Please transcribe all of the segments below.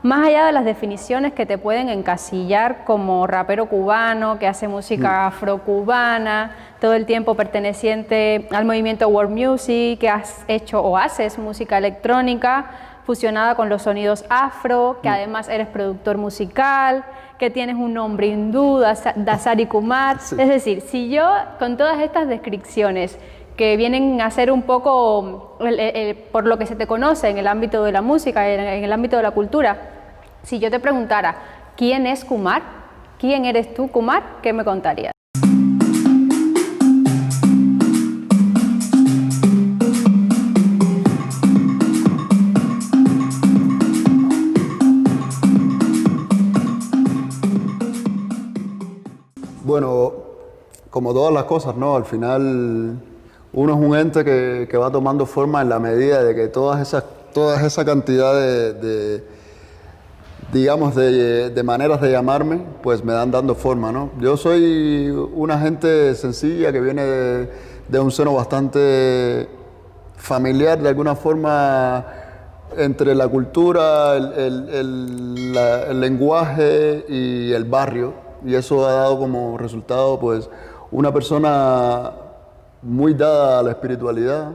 más allá de las definiciones que te pueden encasillar como rapero cubano, que hace música afrocubana, todo el tiempo perteneciente al movimiento world music, que has hecho o haces música electrónica fusionada con los sonidos afro, que además eres productor musical, que tienes un nombre hindú, Dasari Kumar. Sí. Es decir, si yo con todas estas descripciones que vienen a ser un poco por lo que se te conoce en el ámbito de la música, en el ámbito de la cultura, si yo te preguntara, ¿quién es Kumar? ¿Quién eres tú, Kumar? ¿Qué me contarías? Bueno, como todas las cosas, ¿no? Al final uno es un ente que va tomando forma en la medida de que toda esa cantidad digamos, de maneras de llamarme, pues me dan dando forma, ¿no? Yo soy una gente sencilla que viene de un seno bastante familiar, de alguna forma, entre la cultura, el lenguaje y el barrio, y eso ha dado como resultado, pues, una persona muy dada a la espiritualidad,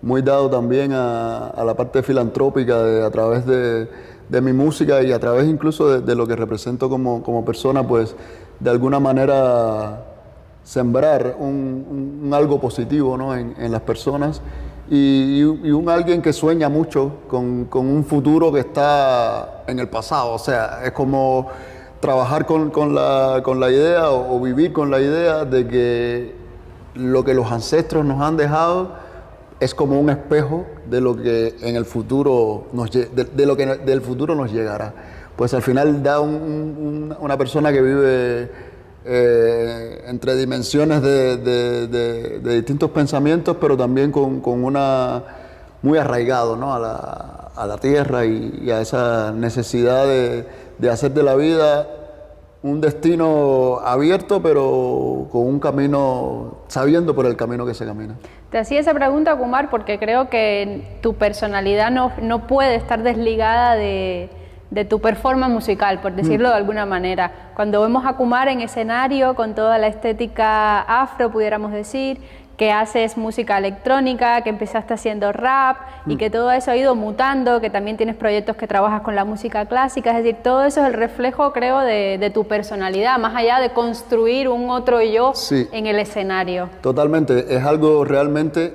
muy dado también a la parte filantrópica a través de mi música y a través incluso de lo que represento como persona, pues de alguna manera sembrar un algo positivo, ¿no? en las personas y un alguien que sueña mucho con un futuro que está en el pasado. O sea, es como trabajar con la idea o vivir con la idea de que lo que los ancestros nos han dejado es como un espejo de lo que en el futuro de lo que del futuro nos llegará. Pues al final da una persona que vive entre dimensiones de distintos pensamientos, pero también con una muy arraigado, ¿no? a la tierra y a esa necesidad de hacer de la vida un destino abierto, pero con un camino, sabiendo por el camino que se camina. Te hacía esa pregunta, Kumar, porque creo que tu personalidad no puede estar desligada de tu performance musical, por decirlo de alguna manera. Cuando vemos a Kumar en escenario, con toda la estética afro, pudiéramos decir, que haces música electrónica, que empezaste haciendo rap y que todo eso ha ido mutando, que también tienes proyectos que trabajas con la música clásica, es decir, todo eso es el reflejo, creo, de tu personalidad, más allá de construir un otro yo en el escenario. Totalmente, es algo realmente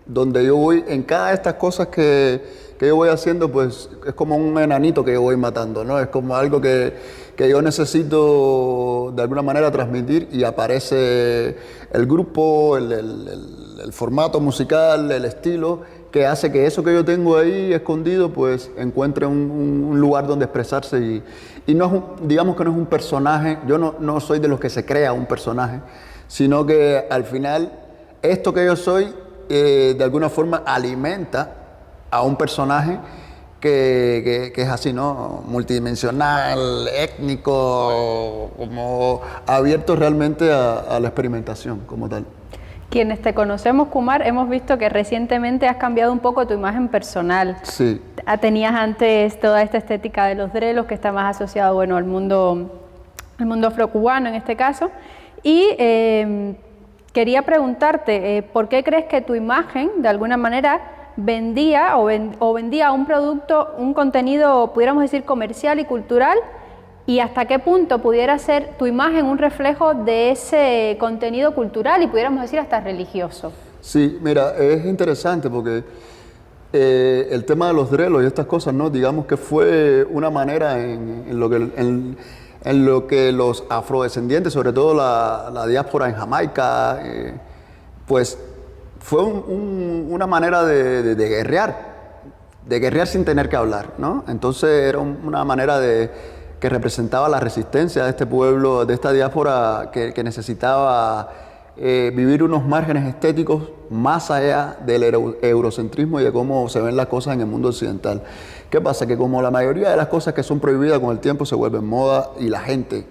donde yo voy, en cada de estas cosas que yo voy haciendo, pues es como un enanito que yo voy matando, ¿no? Es como algo que yo necesito de alguna manera transmitir y aparece el grupo, el formato musical, el estilo, que hace que eso que yo tengo ahí escondido, pues encuentre un lugar donde expresarse y no es digamos que no es un personaje. Yo no soy de los que se crea un personaje, sino que al final esto que yo soy de alguna forma alimenta a un personaje que es así, ¿no? Multidimensional, étnico, como abierto realmente a la experimentación como tal. Quienes te conocemos, Kumar, hemos visto que recientemente has cambiado un poco tu imagen personal. Sí. Tenías antes toda esta estética de los drelos, que está más asociado, bueno, al mundo afrocubano en este caso. Y quería preguntarte, ¿por qué crees que tu imagen, de alguna manera, vendía un producto, un contenido, pudiéramos decir, comercial y cultural, y hasta qué punto pudiera ser tu imagen un reflejo de ese contenido cultural y pudiéramos decir hasta religioso? Sí, mira, es interesante porque el tema de los drelos y estas cosas, ¿no? Digamos que fue una manera en lo que los afrodescendientes, sobre todo la diáspora en Jamaica, pues fue una manera de guerrear sin tener que hablar, ¿no? Entonces era una manera que representaba la resistencia de este pueblo, de esta diáspora que necesitaba vivir unos márgenes estéticos más allá del eurocentrismo y de cómo se ven las cosas en el mundo occidental. ¿Qué pasa? Que como la mayoría de las cosas que son prohibidas con el tiempo se vuelven moda y la gente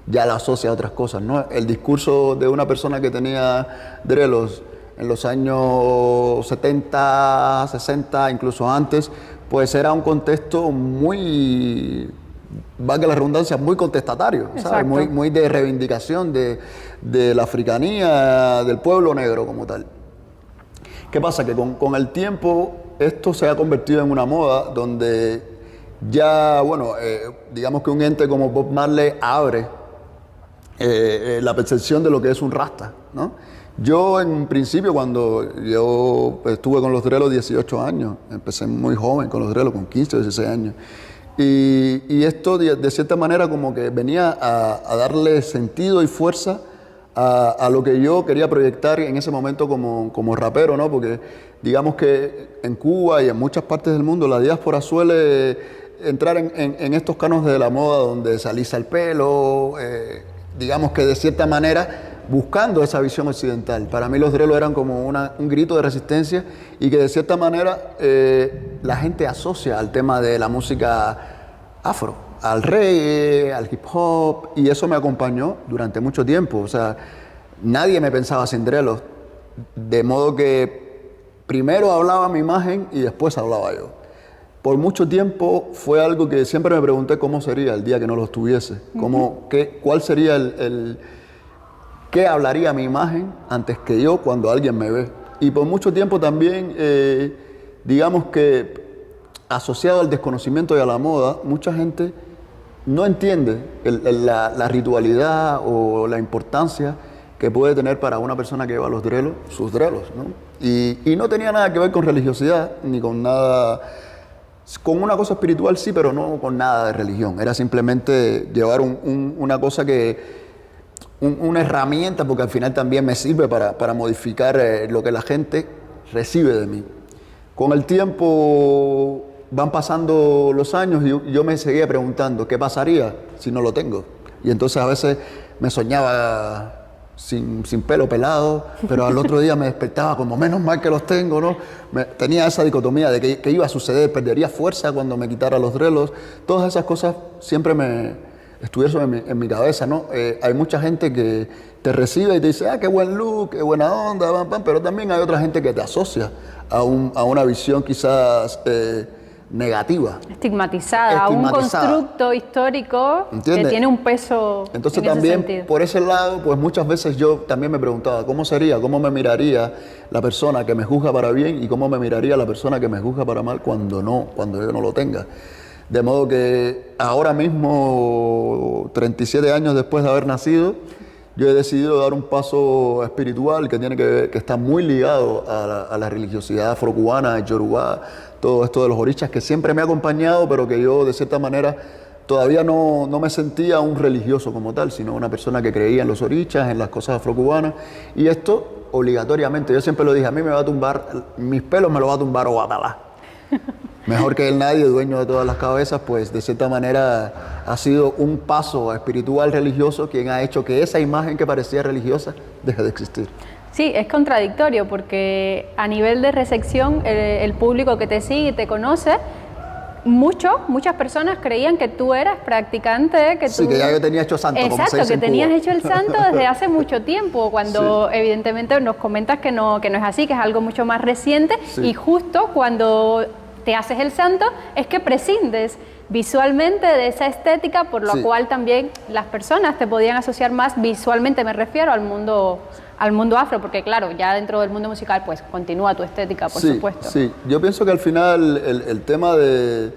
ya la asocia a otras cosas, ¿no? El discurso de una persona que tenía drelos en los años 70, 60, incluso antes, pues era un contexto muy, valga la redundancia, muy contestatario, ¿sabes? Muy de reivindicación de la africanía, del pueblo negro como tal. ¿Qué pasa? Que con el tiempo esto se ha convertido en una moda donde ya, bueno, digamos que un ente como Bob Marley abre la percepción de lo que es un rasta, ¿no? Yo en principio cuando yo estuve con los drelos 18 años, empecé muy joven con los drelos, con 15 o 16 años, y esto de cierta manera como que venía a darle sentido y fuerza a lo que yo quería proyectar en ese momento como rapero, ¿no? Porque digamos que en Cuba y en muchas partes del mundo la diáspora suele entrar en estos cánones de la moda donde se alisa el pelo, digamos que de cierta manera buscando esa visión occidental. Para mí los drelos eran como un grito de resistencia y que de cierta manera la gente asocia al tema de la música afro, al reggae, al hip hop, y eso me acompañó durante mucho tiempo. O sea, nadie me pensaba sin drelos, de modo que primero hablaba mi imagen y después hablaba yo. Por mucho tiempo fue algo que siempre me pregunté cómo sería el día que no los tuviese, cuál sería qué hablaría mi imagen antes que yo cuando alguien me ve. Y por mucho tiempo también, digamos que asociado al desconocimiento y a la moda, mucha gente no entiende la ritualidad o la importancia que puede tener para una persona que lleva los drelos, sus drelos, ¿no? Y no tenía nada que ver con religiosidad, ni con nada, con una cosa espiritual sí, pero no con nada de religión. Era simplemente llevar una cosa una herramienta, porque al final también me sirve para modificar lo que la gente recibe de mí. Con el tiempo van pasando los años y yo me seguía preguntando qué pasaría si no lo tengo. Y entonces a veces me soñaba sin pelo pelado, pero al otro día me despertaba como menos mal que los tengo, ¿no? Tenía esa dicotomía de que iba a suceder, perdería fuerza cuando me quitara los drelos. Todas esas cosas siempre estuvieron en mi cabeza, ¿no? Hay mucha gente que te recibe y te dice, qué buen look, qué buena onda, pam, pam, pero también hay otra gente que te asocia a una visión quizás negativa. Estigmatizada, a un constructo histórico, ¿entiendes?, que tiene un peso. Entonces también por ese lado, pues muchas veces yo también me preguntaba cómo sería, cómo me miraría la persona que me juzga para bien y cómo me miraría la persona que me juzga para mal cuando yo no lo tenga. De modo que ahora mismo, 37 años después de haber nacido, yo he decidido dar un paso espiritual que está muy ligado a la religiosidad afrocubana, yorubá, todo esto de los orichas, que siempre me ha acompañado, pero que yo de cierta manera todavía no me sentía un religioso como tal, sino una persona que creía en los orichas, en las cosas afrocubanas. Y esto obligatoriamente, yo siempre lo dije, a mí me va a tumbar, mis pelos me lo va a tumbar Obatalá. Mejor que él nadie, dueño de todas las cabezas, pues de cierta manera ha sido un paso espiritual religioso quien ha hecho que esa imagen que parecía religiosa deje de existir. Sí, es contradictorio porque a nivel de recepción, el público que te sigue y te conoce, muchas personas creían que tú eras practicante, que ya yo tenía hecho santo. Exacto, como se dice que tenías hecho el santo desde hace mucho tiempo, cuando evidentemente nos comentas que no es así, que es algo mucho más reciente, y justo cuando te haces el santo es que prescindes visualmente de esa estética, por lo cual también las personas te podían asociar más visualmente, me refiero al mundo afro, porque claro, ya dentro del mundo musical pues continúa tu estética, por supuesto. Sí, yo pienso que al final el tema de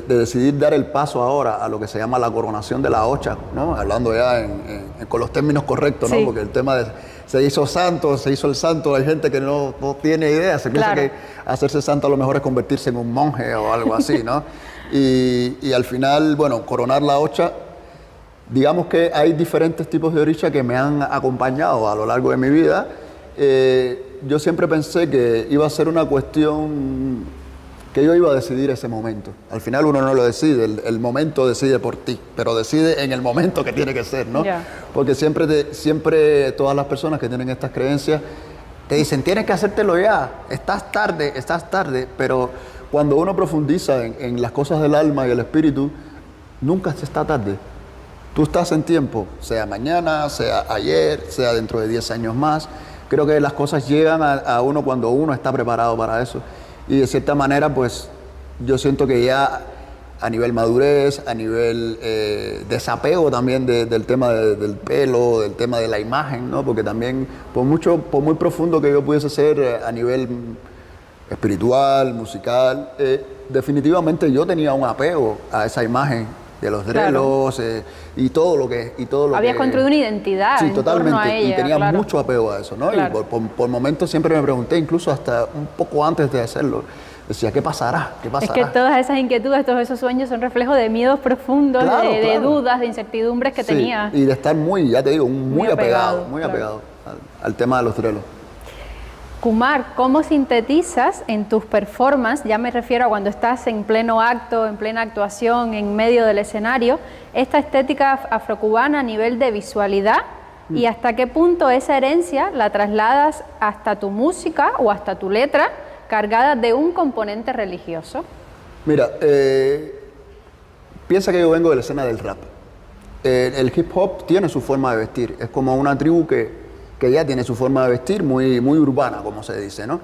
decidir dar el paso ahora a lo que se llama la coronación de la Ocha, ¿no? Hablando ya con los términos correctos, ¿no? Porque el tema de se hizo el santo, hay gente que no tiene idea, se piensa que hacerse santo a lo mejor es convertirse en un monje o algo así, ¿no? Y al final, bueno, coronar la Ocha, digamos que hay diferentes tipos de oricha que me han acompañado a lo largo de mi vida. Yo siempre pensé que iba a ser una cuestión que yo iba a decidir ese momento. Al final uno no lo decide, el momento decide por ti, pero decide en el momento que tiene que ser, ¿no? Porque siempre todas las personas que tienen estas creencias te dicen, tienes que hacértelo ya, estás tarde, pero cuando uno profundiza en las cosas del alma y el espíritu, nunca se está tarde. Tú estás en tiempo, sea mañana, sea ayer, sea dentro de 10 años más. Creo que las cosas llegan a uno cuando uno está preparado para eso. Y de cierta manera, pues, yo siento que ya a nivel madurez, a nivel desapego también del tema del pelo, del tema de la imagen, ¿no? Porque también, por muy profundo que yo pudiese ser a nivel espiritual, musical, definitivamente yo tenía un apego a esa imagen de los drelos, y todo lo que... Habías construido una identidad sí, en totalmente, torno a ella, y tenía claro. mucho apego a eso, ¿no? Claro. Y por momentos siempre me pregunté, incluso hasta un poco antes de hacerlo, decía, ¿qué pasará? ¿Qué pasará? Es que todas esas inquietudes, todos esos sueños son reflejo de miedos profundos, Claro, de claro. dudas, de incertidumbres que Sí, tenías. y de estar muy, ya te digo, muy apegado, muy claro. apegado al tema de los drelos. Kumar, ¿cómo sintetizas en tus performances, ya me refiero a cuando estás en pleno acto, en plena actuación, en medio del escenario, esta estética afrocubana a nivel de visualidad y hasta qué punto esa herencia la trasladas hasta tu música o hasta tu letra cargada de un componente religioso? Mira, piensa que yo vengo de la escena del rap. El hip hop tiene su forma de vestir, es como una tribu que ya tiene su forma de vestir muy, muy urbana, como se dice, ¿no?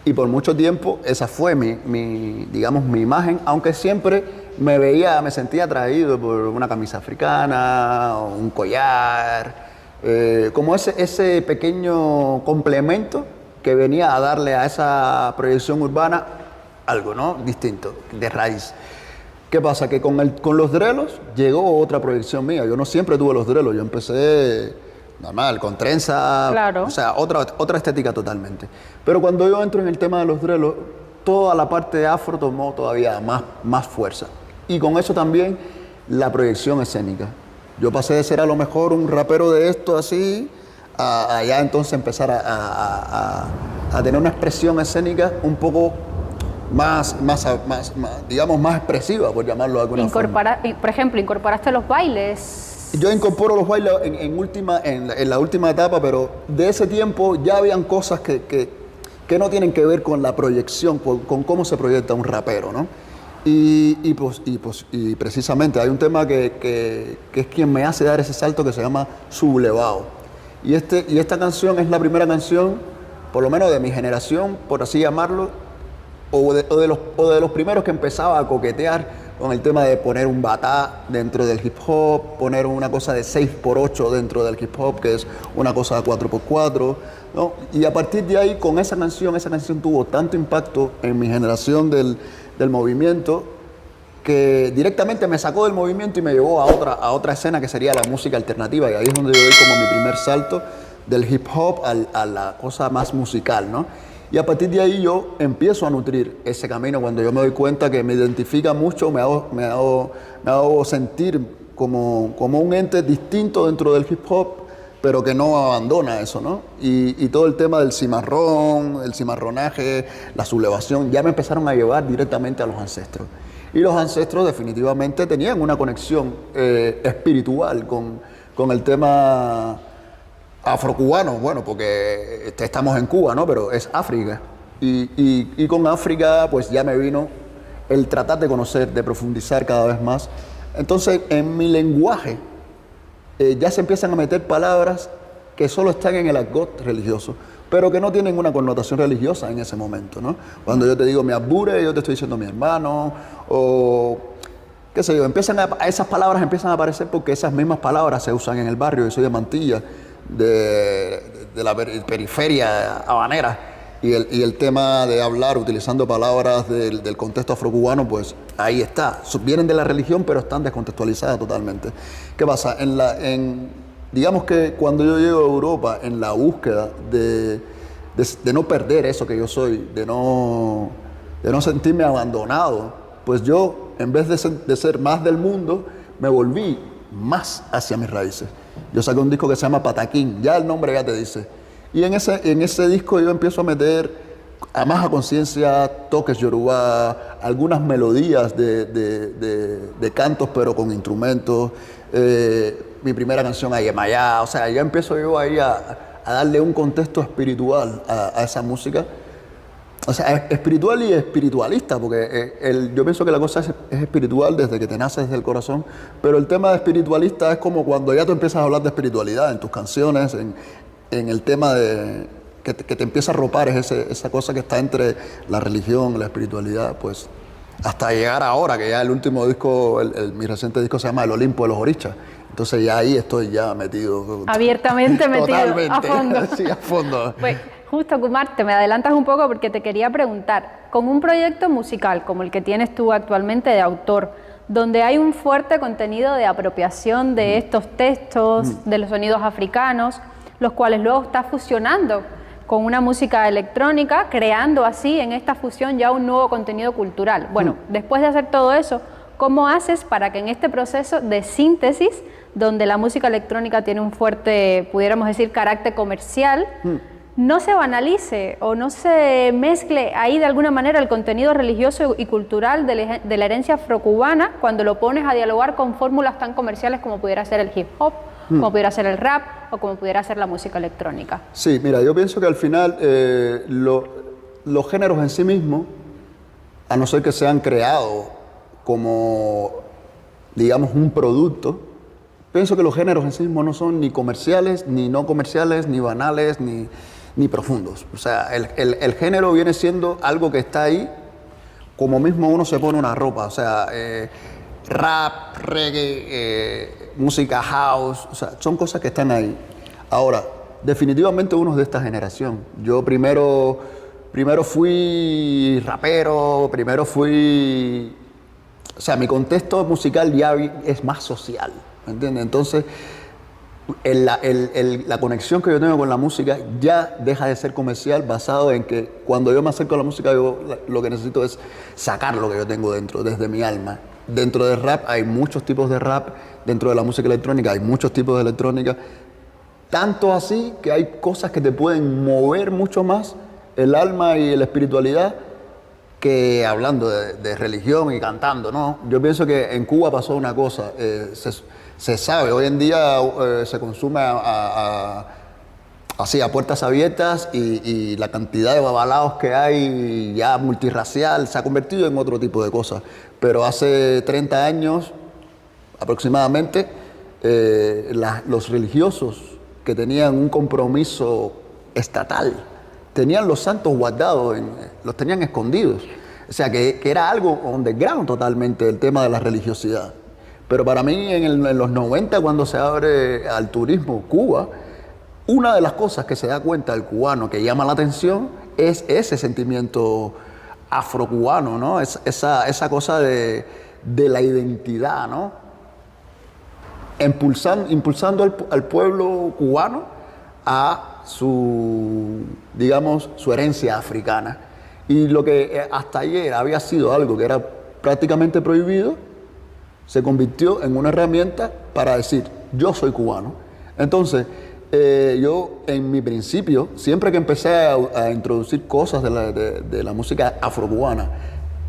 Y por mucho tiempo esa fue digamos, mi imagen, aunque siempre me sentía atraído por una camisa africana, o un collar, como ese pequeño complemento que venía a darle a esa proyección urbana algo, ¿no? Distinto, de raíz. ¿Qué pasa? Que con los drelos llegó otra proyección mía. Yo no siempre tuve los drelos, yo empecé normal, con trenza, claro. O sea, otra estética totalmente. Pero cuando yo entro en el tema de los drelos, toda la parte de afro tomó todavía más fuerza. Y con eso también la proyección escénica. Yo pasé de ser a lo mejor un rapero de esto así, a ya entonces empezar a tener una expresión escénica un poco digamos, más expresiva, por llamarlo de alguna forma. Por ejemplo, incorporaste los bailes. Yo incorporo los bailes en la última etapa, pero de ese tiempo ya habían cosas que no tienen que ver con la proyección, con cómo se proyecta un rapero, ¿no? Y precisamente hay un tema que es quien me hace dar ese salto, que se llama Sublevado. Y esta canción es la primera canción, por lo menos de mi generación, por así llamarlo, o de los primeros que empezaba a coquetear con el tema de poner un batá dentro del hip hop, poner una cosa de 6x8 dentro del hip hop, que es una cosa de 4x4, ¿no? Y a partir de ahí, con esa canción tuvo tanto impacto en mi generación del movimiento, que directamente me sacó del movimiento y me llevó a otra escena, que sería la música alternativa, y ahí es donde yo doy como mi primer salto del hip hop a la cosa más musical, ¿no? Y a partir de ahí yo empiezo a nutrir ese camino cuando yo me doy cuenta que me identifica mucho, me hago sentir como un ente distinto dentro del hip hop, pero que no abandona eso, ¿no? Y todo el tema del cimarrón, el cimarronaje, la sublevación, ya me empezaron a llevar directamente a los ancestros. Y los ancestros definitivamente tenían una conexión espiritual con el tema afrocubano, bueno, porque estamos en Cuba, ¿no? Pero es África. Y con África, pues ya me vino el tratar de conocer, de profundizar cada vez más. Entonces, en mi lenguaje, ya se empiezan a meter palabras que solo están en el argot religioso, pero que no tienen una connotación religiosa en ese momento, ¿no? Cuando yo te digo mi abure, yo te estoy diciendo mi hermano, o qué sé yo, esas palabras empiezan a aparecer porque esas mismas palabras se usan en el barrio. Yo soy de Mantilla, de la periferia habanera, y el tema de hablar utilizando palabras del contexto afrocubano, pues ahí está. Vienen de la religión, pero están descontextualizadas totalmente. ¿Qué pasa? Digamos que cuando yo llego a Europa, en la búsqueda de no perder eso que yo soy, de no sentirme abandonado, pues yo, en vez de ser más del mundo, me volví más hacia mis raíces. Yo saqué un disco que se llama Pataquín, ya el nombre ya te dice. Y en ese disco yo empiezo a meter más a conciencia toques yorubá, algunas melodías de cantos, pero con instrumentos. Mi primera canción, Ayemayá, o sea, ya empiezo yo ahí a darle un contexto espiritual a esa música. O sea, espiritual y espiritualista, porque yo pienso que la cosa es espiritual desde que te nace desde el corazón, pero el tema de espiritualista es como cuando ya tú empiezas a hablar de espiritualidad en tus canciones, en el tema que te empieza a ropar, es esa cosa que está entre la religión y la espiritualidad, pues hasta llegar ahora, que ya el último disco, mi reciente disco se llama El Olimpo de los Orichas. Entonces ya ahí estoy ya metido. Abiertamente metido, totalmente, a fondo. Sí, a fondo. Pues justo, Kumar, te me adelantas un poco porque te quería preguntar, con un proyecto musical como el que tienes tú actualmente de autor, donde hay un fuerte contenido de apropiación de estos textos, de los sonidos africanos, los cuales luego estás fusionando con una música electrónica, creando así en esta fusión ya un nuevo contenido cultural. Bueno, después de hacer todo eso, ¿cómo haces para que en este proceso de síntesis, donde la música electrónica tiene un fuerte, pudiéramos decir, carácter comercial, no se banalice o no se mezcle ahí de alguna manera el contenido religioso y cultural de la herencia afrocubana cuando lo pones a dialogar con fórmulas tan comerciales como pudiera ser el hip hop, como pudiera ser el rap o como pudiera ser la música electrónica? Sí, mira, yo pienso que al final los géneros en sí mismos, a no ser que sean creados como, digamos, un producto, pienso que los géneros en sí mismos no son ni comerciales, ni no comerciales, ni banales, ni profundos. O sea, el género viene siendo algo que está ahí, como mismo uno se pone una ropa. O sea, rap, reggae, música house, o sea, son cosas que están ahí. Ahora, definitivamente uno es de esta generación. Yo primero fui rapero, o sea, mi contexto musical ya es más social, ¿me entiendes? Entonces, la conexión que yo tengo con la música ya deja de ser comercial, basado en que cuando yo me acerco a la música, yo lo que necesito es sacar lo que yo tengo dentro, desde mi alma. Dentro del rap hay muchos tipos de rap, dentro de la música electrónica hay muchos tipos de electrónica, tanto así que hay cosas que te pueden mover mucho más el alma y la espiritualidad que hablando de religión y cantando, ¿no? Yo pienso que en Cuba pasó una cosa, se sabe, hoy en día se consume así a puertas abiertas y la cantidad de babalaos que hay ya multirracial se ha convertido en otro tipo de cosas. Pero hace 30 años aproximadamente, los religiosos que tenían un compromiso estatal tenían los santos guardados, los tenían escondidos. O sea, que era algo underground totalmente el tema de la religiosidad. Pero para mí, en los 90, cuando se abre al turismo Cuba, una de las cosas que se da cuenta el cubano que llama la atención es ese sentimiento afrocubano, ¿no? Esa cosa de la identidad, ¿no? Impulsando al pueblo cubano a su herencia africana. Y lo que hasta ayer había sido algo que era prácticamente prohibido, se convirtió en una herramienta para decir, yo soy cubano. Entonces, yo en mi principio, siempre que empecé a introducir cosas de la música afrocubana,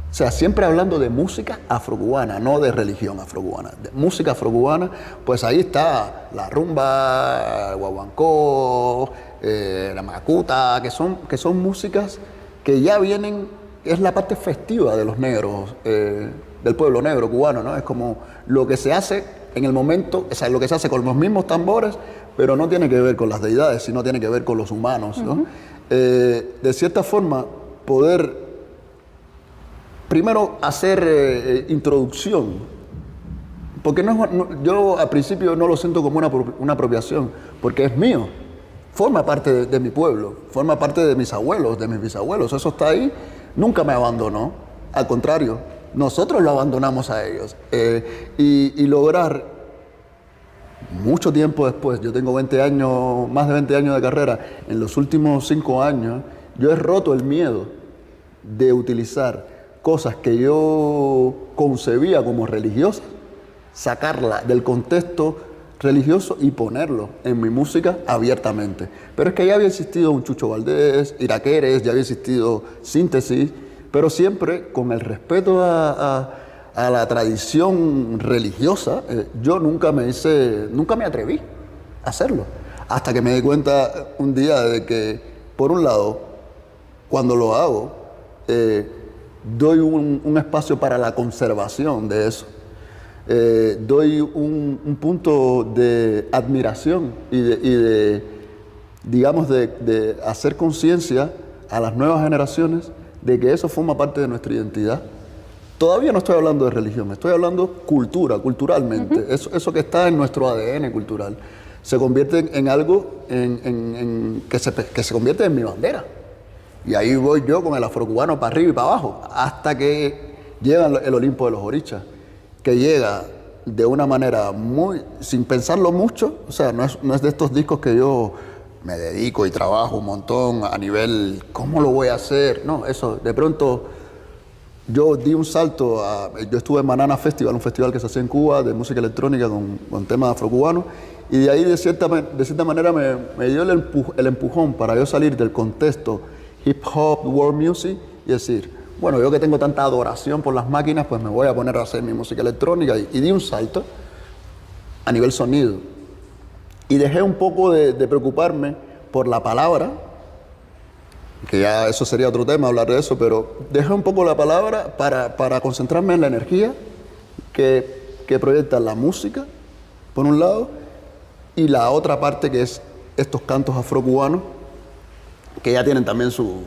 o sea, siempre hablando de música afrocubana, no de religión afrocubana, de música afrocubana, pues ahí está la rumba, el guaguancó, la macuta, que son músicas que ya vienen, es la parte festiva de los negros, del pueblo negro cubano, ¿no? Es como lo que se hace en el momento, o sea, lo que se hace con los mismos tambores, pero no tiene que ver con las deidades, sino tiene que ver con los humanos, ¿no? De cierta forma, poder primero hacer introducción, porque yo al principio no lo siento como una apropiación, porque es mío, forma parte de mi pueblo, forma parte de mis abuelos, de mis bisabuelos, eso está ahí, nunca me abandonó, al contrario, nosotros lo abandonamos a ellos. Y lograr, mucho tiempo después, yo tengo 20 años, más de 20 años de carrera, en los últimos 5 años, yo he roto el miedo de utilizar cosas que yo concebía como religiosas, sacarla del contexto religioso y ponerlo en mi música abiertamente. Pero es que ya había existido un Chucho Valdés, Iraqueres, ya había existido Síntesis, pero siempre con el respeto a la tradición religiosa. Yo nunca me atreví a hacerlo, hasta que me di cuenta un día de que, por un lado, cuando lo hago, doy un espacio para la conservación de eso. Doy un punto de admiración y de hacer conciencia a las nuevas generaciones de que eso forma parte de nuestra identidad Todavía no estoy hablando de religión, estoy hablando culturalmente. Eso que está en nuestro ADN cultural se convierte en algo que se convierte en mi bandera. Y ahí voy yo con el afrocubano para arriba y para abajo, hasta que llega el Olimpo de los Orichas, que llega de una manera sin pensarlo mucho. O sea, no es de estos discos que yo me dedico y trabajo un montón a nivel, ¿cómo lo voy a hacer? No, eso, de pronto yo di un salto, yo estuve en Banana Festival, un festival que se hacía en Cuba de música electrónica con temas afrocubanos, y de ahí de cierta manera me dio el empujón para yo salir del contexto hip hop, world music, y decir, bueno, yo que tengo tanta adoración por las máquinas, pues me voy a poner a hacer mi música electrónica, y di un salto a nivel sonido. Y dejé un poco de preocuparme por la palabra, que ya eso sería otro tema, hablar de eso, pero dejé un poco la palabra para concentrarme en la energía que proyecta la música, por un lado, y la otra parte que es estos cantos afrocubanos, que ya tienen también su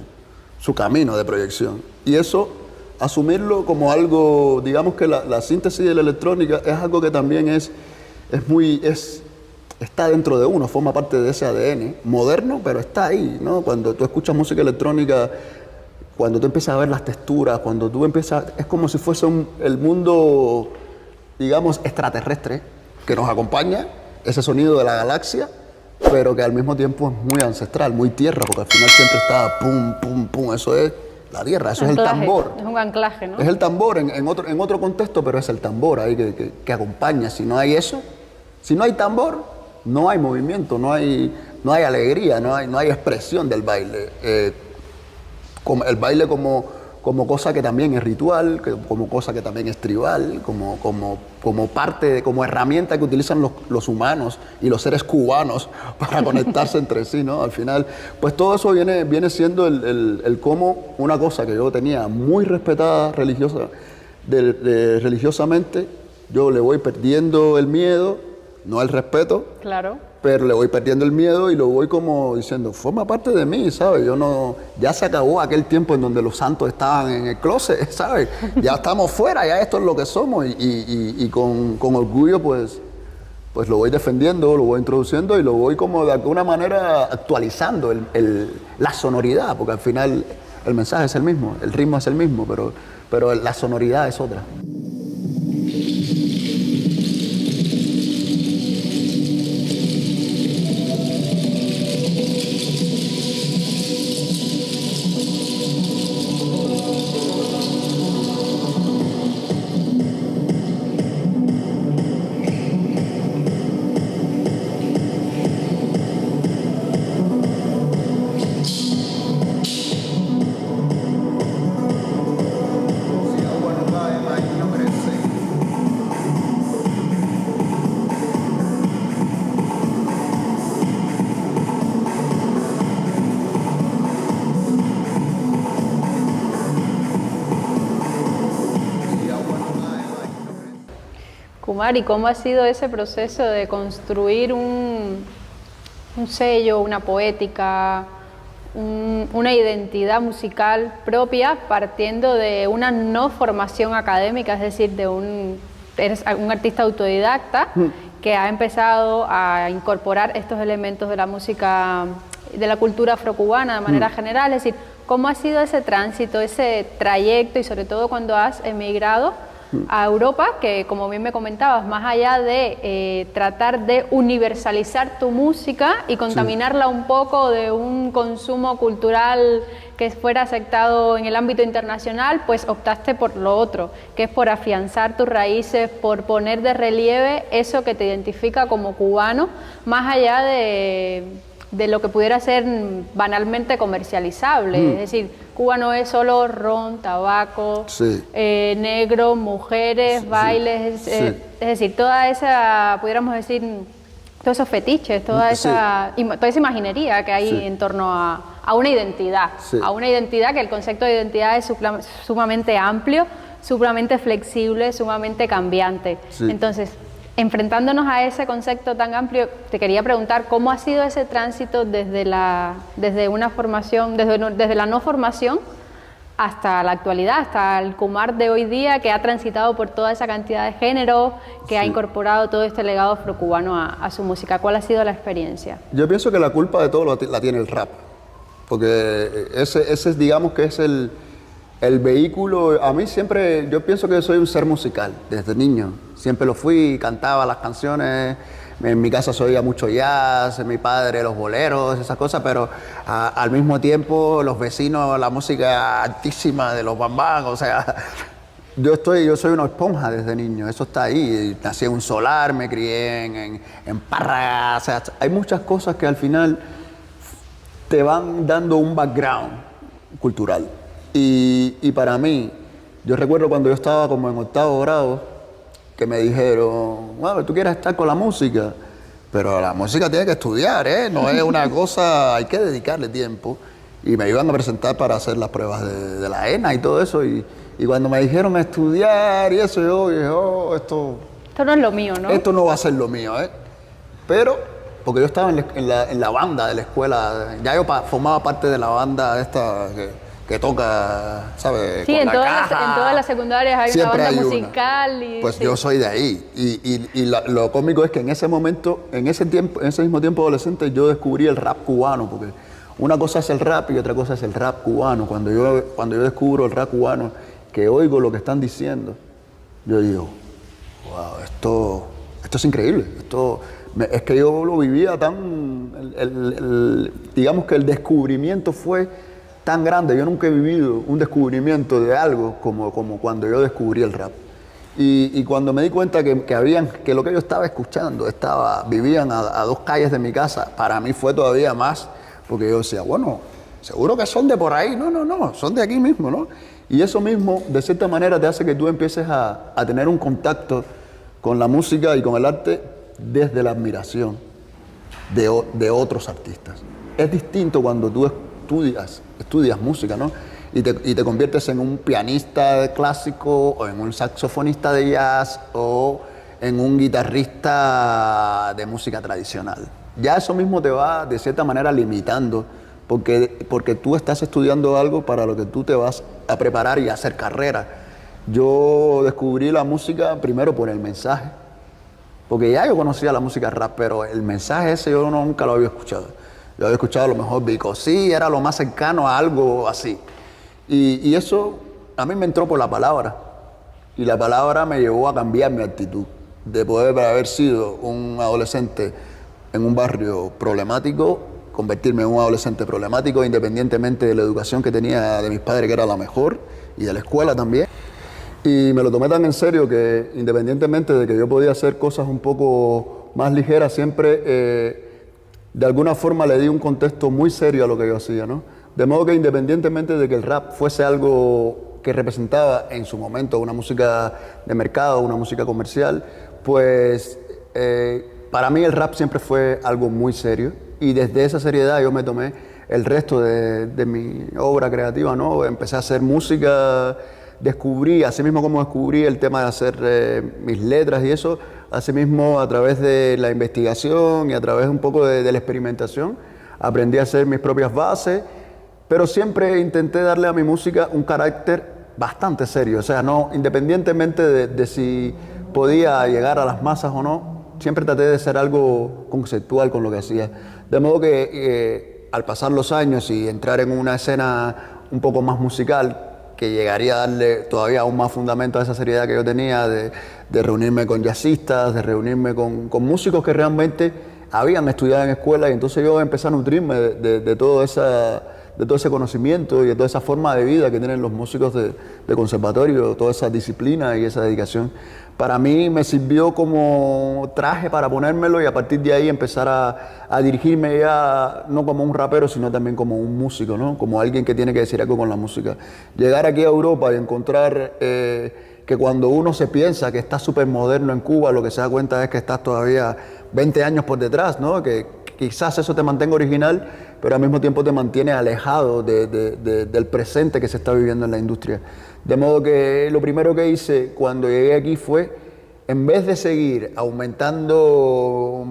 camino de proyección. Y eso, asumirlo como algo, digamos que la síntesis de la electrónica es algo que también está dentro de uno, forma parte de ese ADN moderno, pero está ahí, ¿no? Cuando tú escuchas música electrónica, cuando tú empiezas a ver las texturas, cuando tú empiezas, es como si fuese el mundo, digamos, extraterrestre que nos acompaña, ese sonido de la galaxia, pero que al mismo tiempo es muy ancestral, muy tierra, porque al final siempre está pum, pum, pum, eso es la tierra, eso anclaje, es el tambor. Es un anclaje, ¿no? Es el tambor en otro contexto, pero es el tambor ahí que acompaña. Si no hay eso, si no hay tambor, no hay movimiento, no hay alegría, no hay expresión del baile. El baile como cosa que también es ritual, como cosa que también es tribal, como parte, como herramienta que utilizan los humanos y los seres cubanos para conectarse entre sí, ¿no? Al final, pues todo eso viene siendo el cómo una cosa que yo tenía muy respetada religiosamente, yo le voy perdiendo el miedo, no el respeto. Claro. Pero le voy perdiendo el miedo y lo voy como diciendo, forma parte de mí, ¿sabes? Ya se acabó aquel tiempo en donde los santos estaban en el closet, ¿sabes? Ya estamos fuera, ya esto es lo que somos y con orgullo pues lo voy defendiendo, lo voy introduciendo y lo voy como de alguna manera actualizando la sonoridad, porque al final el mensaje es el mismo, el ritmo es el mismo, pero la sonoridad es otra. Kumar, ¿y cómo ha sido ese proceso de construir un sello, una poética, una identidad musical propia partiendo de una no formación académica, es decir, eres un artista autodidacta que ha empezado a incorporar estos elementos de la música, de la cultura afrocubana de manera general? Es decir, ¿cómo ha sido ese tránsito, ese trayecto y sobre todo cuando has emigrado a Europa, que como bien me comentabas, más allá de tratar de universalizar tu música y contaminarla un poco de un consumo cultural que fuera aceptado en el ámbito internacional, pues optaste por lo otro, que es por afianzar tus raíces, por poner de relieve eso que te identifica como cubano, más allá de lo que pudiera ser banalmente comercializable. Es decir, Cuba no es solo ron, tabaco, negro, mujeres, bailes, es decir, toda esa, pudiéramos decir, todos esos fetiches, toda esa imaginería que hay en torno a una identidad, a una identidad que el concepto de identidad es sumamente amplio, sumamente flexible, sumamente cambiante. Entonces, enfrentándonos a ese concepto tan amplio, te quería preguntar cómo ha sido ese tránsito desde una formación, desde la no formación hasta la actualidad, hasta el Kumar de hoy día, que ha transitado por toda esa cantidad de géneros, que ha incorporado todo este legado afrocubano a su música. ¿Cuál ha sido la experiencia? Yo pienso que la culpa de todo la tiene el rap, porque ese digamos que es el vehículo. A mí siempre, yo pienso que soy un ser musical, desde niño. Siempre lo fui, cantaba las canciones. En mi casa se oía mucho jazz, mi padre los boleros, esas cosas, pero al mismo tiempo los vecinos, la música altísima de los bambán, o sea, yo soy una esponja desde niño, eso está ahí. Nací en un solar, me crié en Parra, o sea, hay muchas cosas que al final te van dando un background cultural. Y para mí, yo recuerdo cuando yo estaba como en 8º grado, que me dijeron, bueno, tú quieres estar con la música, pero la música tiene que estudiar, ¿eh? No es una cosa, hay que dedicarle tiempo. Y me iban a presentar para hacer las pruebas de la ENA y todo eso. Y cuando me dijeron estudiar y eso, yo dije, oh, esto no es lo mío, ¿no? Esto no va a ser lo mío, ¿eh? Pero, porque yo estaba en la banda de la escuela, ya yo formaba parte de la banda esta que toca, ¿sabes? Sí, con en la todas caja. Las secundarias hay Siempre una banda hay musical. Pues sí. Yo soy de ahí. Y lo cómico es que en ese momento, en ese mismo tiempo adolescente, yo descubrí el rap cubano, porque una cosa es el rap y otra cosa es el rap cubano. Cuando yo descubro el rap cubano, que oigo lo que están diciendo, yo digo, wow, esto es increíble. Es que yo lo vivía digamos que el descubrimiento fue tan grande. Yo nunca he vivido un descubrimiento de algo como cuando yo descubrí el rap. Y cuando me di cuenta que lo que yo estaba escuchando vivían a 2 calles de mi casa, para mí fue todavía más, porque yo decía, bueno, seguro que son de por ahí. No, son de aquí mismo, ¿no? Y eso mismo, de cierta manera, te hace que tú empieces a tener un contacto con la música y con el arte desde la admiración de otros artistas. Es distinto cuando tú estudias música, ¿no? Y te conviertes en un pianista clásico o en un saxofonista de jazz o en un guitarrista de música tradicional. Ya eso mismo te va, de cierta manera, limitando, porque tú estás estudiando algo para lo que tú te vas a preparar y a hacer carrera. Yo descubrí la música primero por el mensaje, porque ya yo conocía la música rap, pero el mensaje ese yo nunca lo había escuchado. Yo había escuchado a lo mejor Vico, sí, era lo más cercano a algo así. Y eso a mí me entró por la palabra. Y la palabra me llevó a cambiar mi actitud. De poder haber sido un adolescente en un barrio problemático, convertirme en un adolescente problemático, independientemente de la educación que tenía de mis padres, que era la mejor, y de la escuela también. Y me lo tomé tan en serio que, independientemente de que yo podía hacer cosas un poco más ligeras, siempre de alguna forma le di un contexto muy serio a lo que yo hacía, ¿no? De modo que, independientemente de que el rap fuese algo que representaba en su momento una música de mercado, una música comercial, pues para mí el rap siempre fue algo muy serio, y desde esa seriedad yo me tomé el resto de mi obra creativa, ¿no? Empecé a hacer música, descubrí, así mismo como descubrí el tema de hacer mis letras y eso, así mismo a través de la investigación y a través un poco de la experimentación, aprendí a hacer mis propias bases, pero siempre intenté darle a mi música un carácter bastante serio. O sea, no, independientemente de si podía llegar a las masas o no, siempre traté de ser algo conceptual con lo que hacía. De modo que al pasar los años y entrar en una escena un poco más musical, que llegaría a darle todavía aún más fundamento a esa seriedad que yo tenía, de reunirme con jazzistas, de reunirme con músicos que realmente habían estudiado en escuela, y entonces yo empecé a nutrirme de todo ese conocimiento y de toda esa forma de vida que tienen los músicos de conservatorio, toda esa disciplina y esa dedicación. Para mí me sirvió como traje para ponérmelo, y a partir de ahí empezar a dirigirme ya no como un rapero, sino también como un músico, ¿no? Como alguien que tiene que decir algo con la música. Llegar aquí a Europa y encontrar que cuando uno se piensa que está súper moderno en Cuba, lo que se da cuenta es que estás todavía 20 años por detrás, ¿no? Que quizás eso te mantenga original, pero al mismo tiempo te mantiene alejado del presente que se está viviendo en la industria. De modo que lo primero que hice cuando llegué aquí fue, en vez de seguir aumentando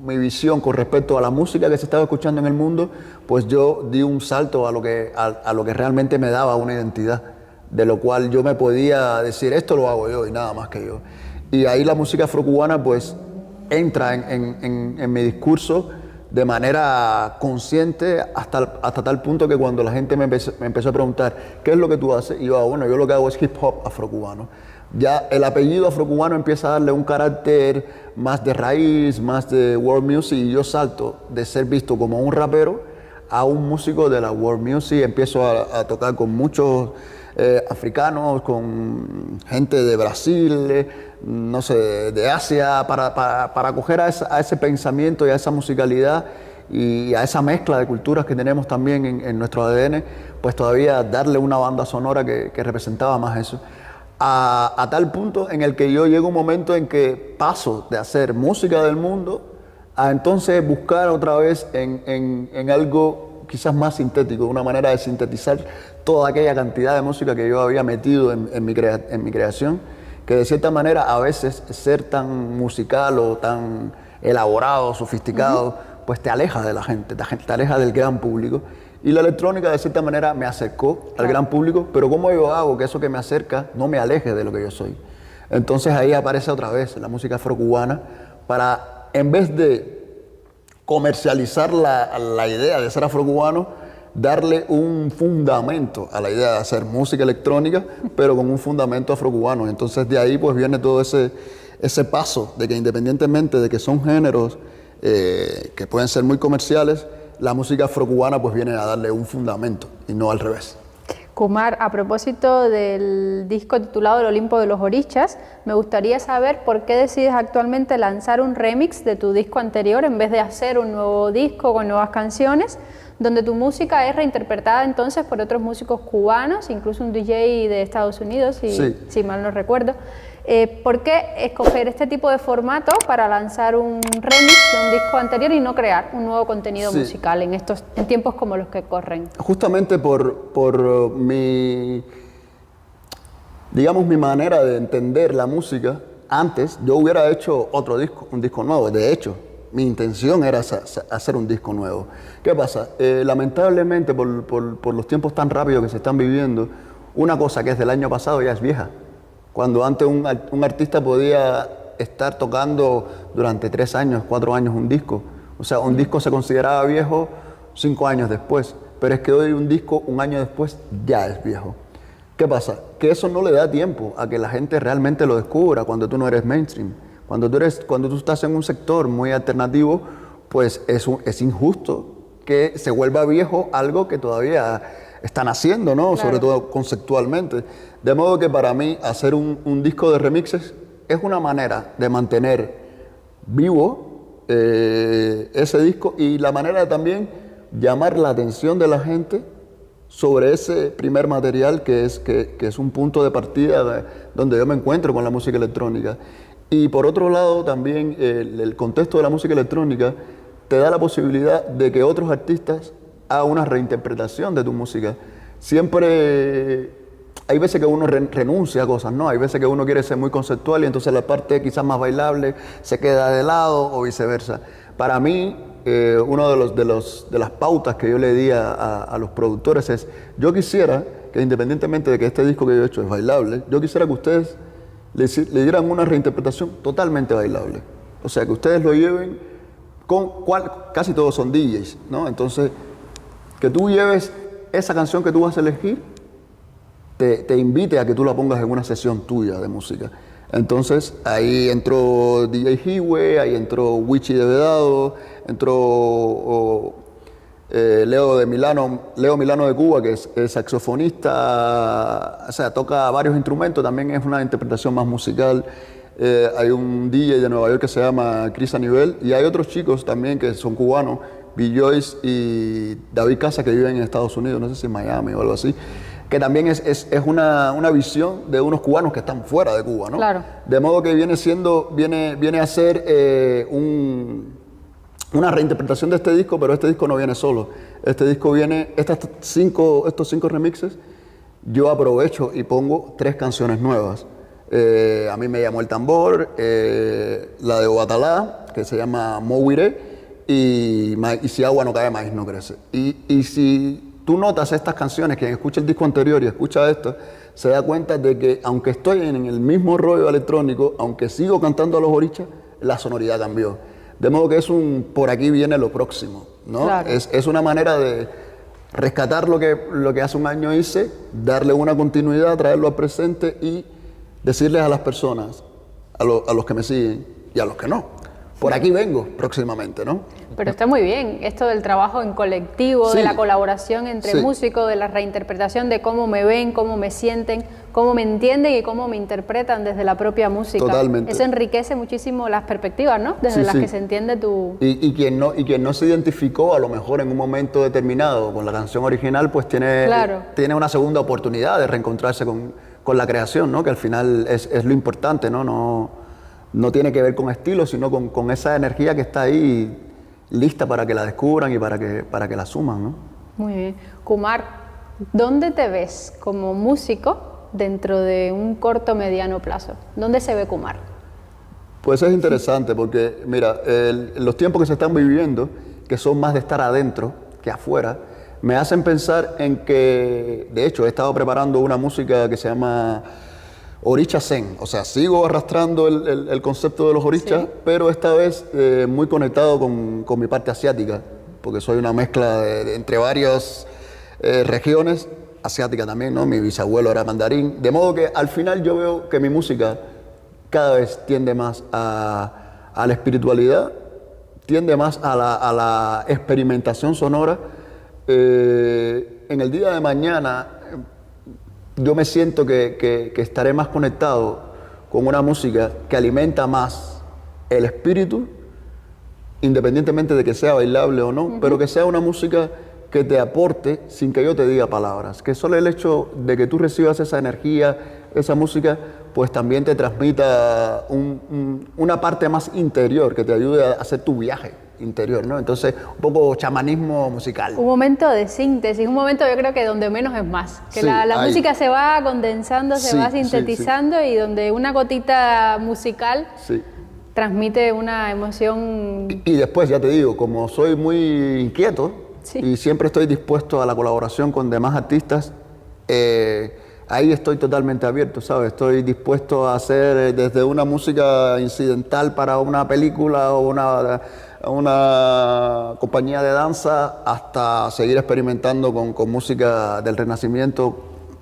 mi visión con respecto a la música que se estaba escuchando en el mundo, pues yo di un salto a lo que realmente me daba una identidad, de lo cual yo me podía decir, esto lo hago yo y nada más que yo. Y ahí la música afrocubana pues entra en mi discurso de manera consciente hasta tal punto que cuando la gente me empezó a preguntar, ¿qué es lo que tú haces? Y yo, bueno, yo lo que hago es hip hop afrocubano. Ya el apellido afrocubano empieza a darle un carácter más de raíz, más de world music, y yo salto de ser visto como un rapero a un músico de la world music. Empiezo a tocar con muchos africanos, con gente de Brasil, no sé, de Asia, para acoger a ese pensamiento y a esa musicalidad y a esa mezcla de culturas que tenemos también en nuestro ADN, pues todavía darle una banda sonora que representaba más eso. A tal punto en el que yo llego a un momento en que paso de hacer música del mundo a entonces buscar otra vez en algo quizás más sintético, una manera de sintetizar toda aquella cantidad de música que yo había metido en mi creación, que de cierta manera a veces ser tan musical o tan elaborado, sofisticado, pues te aleja de la gente, te aleja del gran público. Y la electrónica de cierta manera me acercó al gran público, pero ¿cómo yo hago que eso que me acerca no me aleje de lo que yo soy? Entonces ahí aparece otra vez la música afrocubana para, en vez de comercializar la idea de ser afrocubano, darle un fundamento a la idea de hacer música electrónica, pero con un fundamento afrocubano. Entonces de ahí pues viene todo ese paso de que independientemente de que son géneros que pueden ser muy comerciales, la música afrocubana pues viene a darle un fundamento y no al revés. Kumar, a propósito del disco titulado El Olimpo de los Orichas, me gustaría saber por qué decides actualmente lanzar un remix de tu disco anterior en vez de hacer un nuevo disco con nuevas canciones, donde tu música es reinterpretada entonces por otros músicos cubanos, incluso un DJ de Estados Unidos, si mal no recuerdo. ¿Por qué escoger este tipo de formato para lanzar un remix de un disco anterior y no crear un nuevo contenido musical en tiempos como los que corren? Justamente por mi manera de entender la música. Antes yo hubiera hecho otro disco, un disco nuevo. De hecho, mi intención era hacer un disco nuevo. ¿Qué pasa? Lamentablemente por los tiempos tan rápidos que se están viviendo, una cosa que es del año pasado ya es vieja. Cuando antes un artista podía estar tocando durante 3 años, 4 años un disco. O sea, un disco se consideraba viejo 5 años después. Pero es que hoy un disco, un año después, ya es viejo. ¿Qué pasa? Que eso no le da tiempo a que la gente realmente lo descubra cuando tú no eres mainstream. Cuando tú estás en un sector muy alternativo, pues es injusto que se vuelva viejo algo que todavía están haciendo, ¿no? Claro. Sobre todo conceptualmente. De modo que para mí hacer un disco de remixes es una manera de mantener vivo ese disco y la manera de también llamar la atención de la gente sobre ese primer material que es un punto de partida donde yo me encuentro con la música electrónica. Y por otro lado también el contexto de la música electrónica te da la posibilidad de que otros artistas hagan una reinterpretación de tu música. Siempre hay veces que uno renuncia a cosas, ¿no? Hay veces que uno quiere ser muy conceptual y entonces la parte quizás más bailable se queda de lado o viceversa. Para mí, una de las pautas que yo le di a los productores es, yo quisiera que independientemente de que este disco que yo he hecho es bailable, yo quisiera que ustedes le dieran una reinterpretación totalmente bailable. O sea, que ustedes lo lleven casi todos son DJs, ¿no? Entonces, que tú lleves esa canción que tú vas a elegir, te invite a que tú la pongas en una sesión tuya de música. Entonces ahí entró DJ Hiwe, ahí entró Wichi de Vedado, entró Leo Milano de Cuba, que es saxofonista, o sea, toca varios instrumentos, también es una interpretación más musical. Hay un DJ de Nueva York que se llama Chris Anivel y hay otros chicos también que son cubanos, Bill Joyce y David Casa, que viven en Estados Unidos, no sé si en Miami o algo así, que también es una visión de unos cubanos que están fuera de Cuba, ¿no? Claro. De modo que viene a ser una reinterpretación de este disco, pero este disco no viene solo. Este disco viene, estos cinco remixes, yo aprovecho y pongo 3 canciones nuevas. A mí me llamó el tambor, la de Obatalá, que se llama Mowiré, y si agua no cae, maíz no crece. Y si tú notas estas canciones, quien escucha el disco anterior y escucha esto, se da cuenta de que aunque estoy en el mismo rollo electrónico, aunque sigo cantando a los orichas, la sonoridad cambió. De modo que es por aquí viene lo próximo, ¿no? Claro. Es una manera de rescatar lo que hace un año hice, darle una continuidad, traerlo al presente y decirles a las personas, a los que me siguen y a los que no, por aquí vengo próximamente, ¿no? Pero está muy bien esto del trabajo en colectivo, Sí. de la colaboración entre Sí. músicos, de la reinterpretación de cómo me ven, cómo me sienten, cómo me entienden y cómo me interpretan desde la propia música. Totalmente. Eso enriquece muchísimo las perspectivas, ¿no? Desde Sí, las sí. que se entiende tu... Y quien no se identificó a lo mejor en un momento determinado con la canción original, pues tiene una segunda oportunidad de reencontrarse con la creación, ¿no? Que al final es lo importante, ¿no? No tiene que ver con estilo, sino con esa energía que está ahí lista para que la descubran y para que la suman, ¿no? Muy bien. Kumar, ¿dónde te ves como músico dentro de un corto mediano plazo? ¿Dónde se ve Kumar? Pues es interesante porque, mira, los tiempos que se están viviendo, que son más de estar adentro que afuera, me hacen pensar en que, de hecho, he estado preparando una música que se llama Oricha Zen. O sea, sigo arrastrando el concepto de los orichas, sí, pero esta vez muy conectado con mi parte asiática, porque soy una mezcla entre varias regiones, asiática también, ¿no? Mi bisabuelo era mandarín, de modo que al final yo veo que mi música cada vez tiende más a la espiritualidad, tiende más a la experimentación sonora. En el día de mañana yo me siento que estaré más conectado con una música que alimenta más el espíritu, independientemente de que sea bailable o no, pero que sea una música que te aporte sin que yo te diga palabras, que solo el hecho de que tú recibas esa energía, esa música, pues también te transmita una parte más interior que te ayude a hacer tu viaje interior, ¿no? Entonces, un poco chamanismo musical. Un momento de síntesis, un momento yo creo que donde menos es más, que sí, la música se va condensando, se va sintetizando y donde una gotita musical transmite una emoción. Y después, ya te digo, como soy muy inquieto y siempre estoy dispuesto a la colaboración con demás artistas, ahí estoy totalmente abierto, ¿sabes? Estoy dispuesto a hacer desde una música incidental para una película o una compañía de danza hasta seguir experimentando con música del Renacimiento,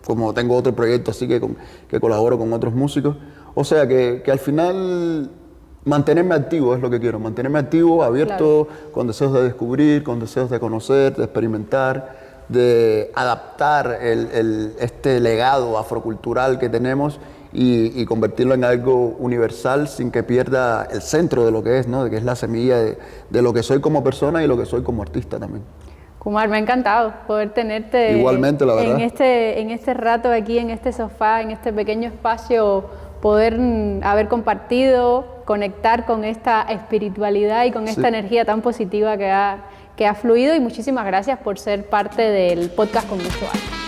como tengo otro proyecto así que colaboro con otros músicos. O sea que al final mantenerme activo es lo que quiero, mantenerme activo, abierto, con deseos de descubrir, con deseos de conocer, de experimentar, de adaptar este legado afrocultural que tenemos y convertirlo en algo universal sin que pierda el centro de lo que es, ¿no? De que es la semilla de lo que soy como persona y lo que soy como artista también. Kumar, me ha encantado poder tenerte igualmente, la verdad, en este rato aquí, en este sofá, en este pequeño espacio, poder haber compartido, conectar con esta espiritualidad y con esta energía tan positiva que ha fluido, y muchísimas gracias por ser parte del podcast Conductual.